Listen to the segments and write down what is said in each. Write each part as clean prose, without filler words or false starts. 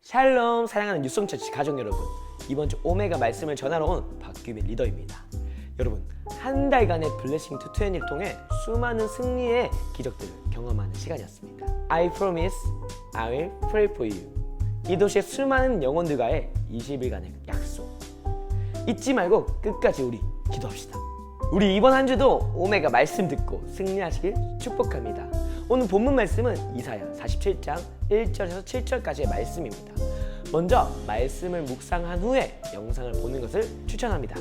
샬롬 사랑하는 뉴성처치 가족 여러분, 이번 주 오메가 말씀을 전하러 온 박규빈 리더입니다. 여러분, 한 달간의 블레싱 투 20를 통해 수많은 승리의 기적들을 경험하는 시간이었습니다. I promise I will pray for you. 이 도시의 수많은 영혼들과의 20일간의 약속 잊지 말고 끝까지 우리 기도합시다. 우리 이번 한 주도 오메가 말씀 듣고 승리하시길 축복합니다. 오늘 본문 말씀은 이사야 47장 1절에서 7절까지의 말씀입니다. 먼저 말씀을 묵상한 후에 영상을 보는 것을 추천합니다.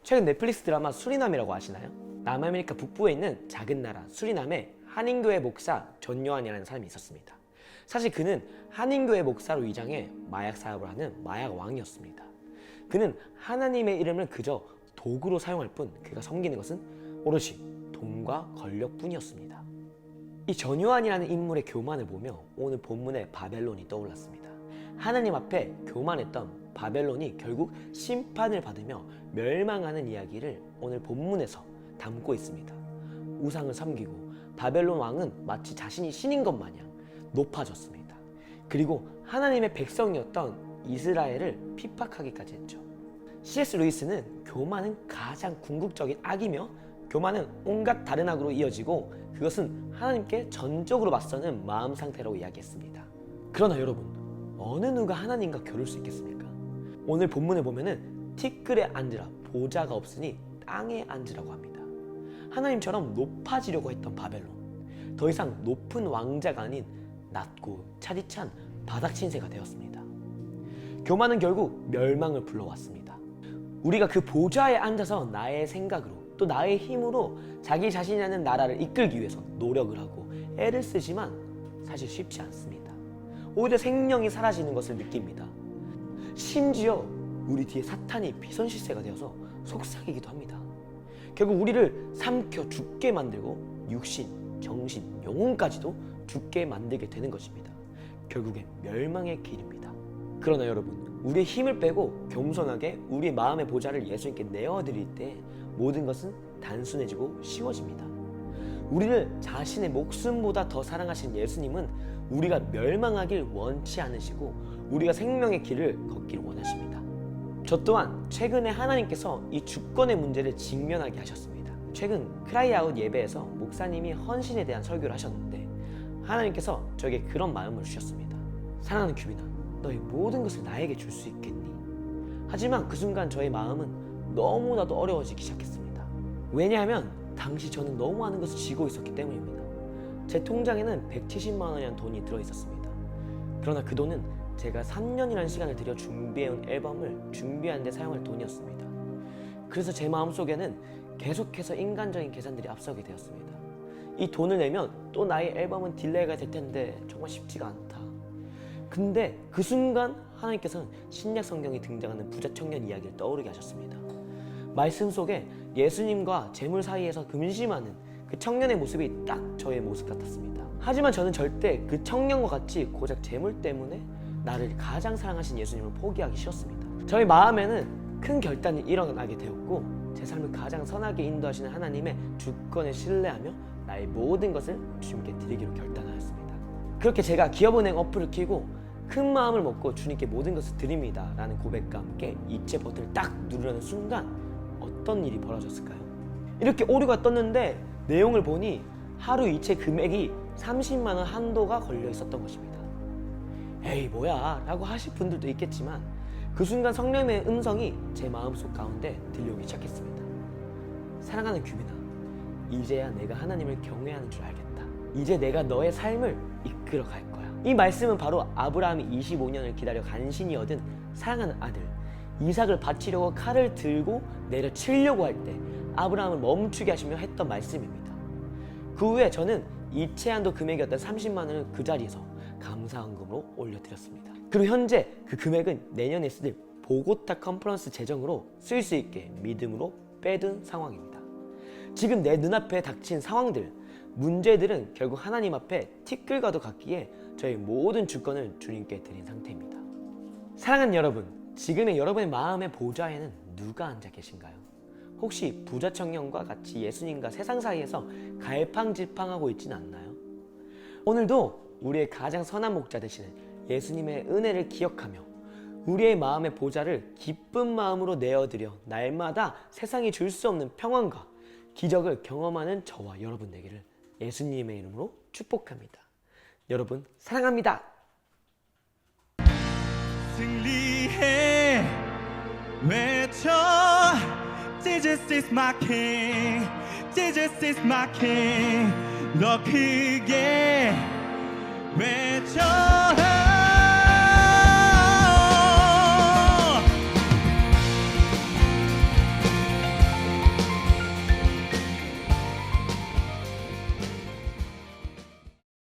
최근 넷플릭스 드라마 수리남이라고 아시나요? 남아메리카 북부에 있는 작은 나라 수리남에 한인교회 목사 전요한이라는 사람이 있었습니다. 사실 그는 한인교회 목사로 위장해 마약 사업을 하는 마약 왕이었습니다. 그는 하나님의 이름을 그저 도구로 사용할 뿐 그가 섬기는 것은 오롯이 돈과 권력뿐이었습니다. 이 전요한이라는 인물의 교만을 보며 오늘 본문의 바벨론이 떠올랐습니다. 하나님 앞에 교만했던 바벨론이 결국 심판을 받으며 멸망하는 이야기를 오늘 본문에서 담고 있습니다. 우상을 섬기고 바벨론 왕은 마치 자신이 신인 것 마냥 높아졌습니다. 그리고 하나님의 백성이었던 이스라엘을 핍박하기까지 했죠. C.S. 루이스는 교만은 가장 궁극적인 악이며 교만은 온갖 다른 악으로 이어지고 그것은 하나님께 전적으로 맞서는 마음 상태라고 이야기했습니다. 그러나 여러분, 어느 누가 하나님과 겨룰 수 있겠습니까? 오늘 본문을 보면은 티끌에 앉으라 보좌가 없으니 땅에 앉으라고 합니다. 하나님처럼 높아지려고 했던 바벨론, 더 이상 높은 왕자가 아닌 낮고 차디찬 바닥 신세가 되었습니다. 교만은 결국 멸망을 불러왔습니다. 우리가 그 보좌에 앉아서 나의 생각으로 또 나의 힘으로 자기 자신이라는 나라를 이끌기 위해서 노력을 하고 애를 쓰지만 사실 쉽지 않습니다. 오히려 생명이 사라지는 것을 느낍니다. 심지어 우리 뒤에 사탄이 비선실세가 되어서 속삭이기도 합니다. 결국 우리를 삼켜 죽게 만들고 육신, 정신, 영혼까지도 죽게 만들게 되는 것입니다. 결국엔 멸망의 길입니다. 그러나 여러분, 우리의 힘을 빼고 겸손하게 우리의 마음의 보좌를 예수님께 내어드릴 때 모든 것은 단순해지고 쉬워집니다. 우리를 자신의 목숨보다 더 사랑하시는 예수님은 우리가 멸망하길 원치 않으시고 우리가 생명의 길을 걷기를 원하십니다. 저 또한 최근에 하나님께서 이 주권의 문제를 직면하게 하셨습니다. 최근 크라이아웃 예배에서 목사님이 헌신에 대한 설교를 하셨는데 하나님께서 저에게 그런 마음을 주셨습니다. 사랑하는 규빈아, 너의 모든 것을 나에게 줄 수 있겠니? 하지만 그 순간 저의 마음은 너무나도 어려워지기 시작했습니다. 왜냐하면 당시 저는 너무 많은 것을 쥐고 있었기 때문입니다. 제 통장에는 170만 원이라는 돈이 들어있었습니다. 그러나 그 돈은 제가 3년이라는 시간을 들여 준비해온 앨범을 준비하는 데 사용할 돈이었습니다. 그래서 제 마음속에는 계속해서 인간적인 계산들이 앞서게 되었습니다. 이 돈을 내면 또 나의 앨범은 딜레이가 될 텐데 정말 쉽지가 않다. 근데 그 순간 하나님께서는 신약 성경에 등장하는 부자 청년 이야기를 떠오르게 하셨습니다. 말씀 속에 예수님과 재물 사이에서 금심하는 그 청년의 모습이 딱 저의 모습 같았습니다. 하지만 저는 절대 그 청년과 같이 고작 재물 때문에 나를 가장 사랑하신 예수님을 포기하기 싫었습니다. 저의 마음에는 큰 결단이 일어나게 되었고 제 삶을 가장 선하게 인도하시는 하나님의 주권을 신뢰하며 나의 모든 것을 주님께 드리기로 결단하였습니다. 그렇게 제가 기업은행 어플을 켜고 큰 마음을 먹고 주님께 모든 것을 드립니다 라는 고백과 함께 이체 버튼을 딱 누르는 순간 어떤 일이 벌어졌을까요? 이렇게 오류가 떴는데 내용을 보니 하루 이체 금액이 30만 원 한도가 걸려 있었던 것입니다. 에이 뭐야 라고 하실 분들도 있겠지만 그 순간 성령의 음성이 제 마음속 가운데 들려오기 시작했습니다. 사랑하는 규빈아, 이제야 내가 하나님을 경외하는 줄 알겠다. 이제 내가 너의 삶을 이끌어 갈 거야. 이 말씀은 바로 아브라함이 25년을 기다려 간신히 얻은 사랑하는 아들 이삭을 바치려고 칼을 들고 내려치려고 할 때 아브라함을 멈추게 하시며 했던 말씀입니다. 그 후에 저는 이체한도 금액이었던 30만 원을 그 자리에서 감사헌금으로 올려드렸습니다. 그리고 현재 그 금액은 내년에 쓸 보고타 컨퍼런스 재정으로 쓸 수 있게 믿음으로 빼둔 상황입니다. 지금 내 눈앞에 닥친 상황들, 문제들은 결국 하나님 앞에 티끌과도 같기에 저의 모든 주권을 주님께 드린 상태입니다. 사랑하는 여러분, 지금의 여러분의 마음의 보좌에는 누가 앉아 계신가요? 혹시 부자 청년과 같이 예수님과 세상 사이에서 갈팡질팡하고 있지는 않나요? 오늘도 우리의 가장 선한 목자 되시는 예수님의 은혜를 기억하며 우리의 마음의 보좌를 기쁜 마음으로 내어드려 날마다 세상이 줄 수 없는 평안과 기적을 경험하는 저와 여러분 되기를 예수님의 이름으로 축복합니다. 여러분 사랑합니다. 승리해 외쳐 Jesus is my king Jesus is my king 더 크게 외쳐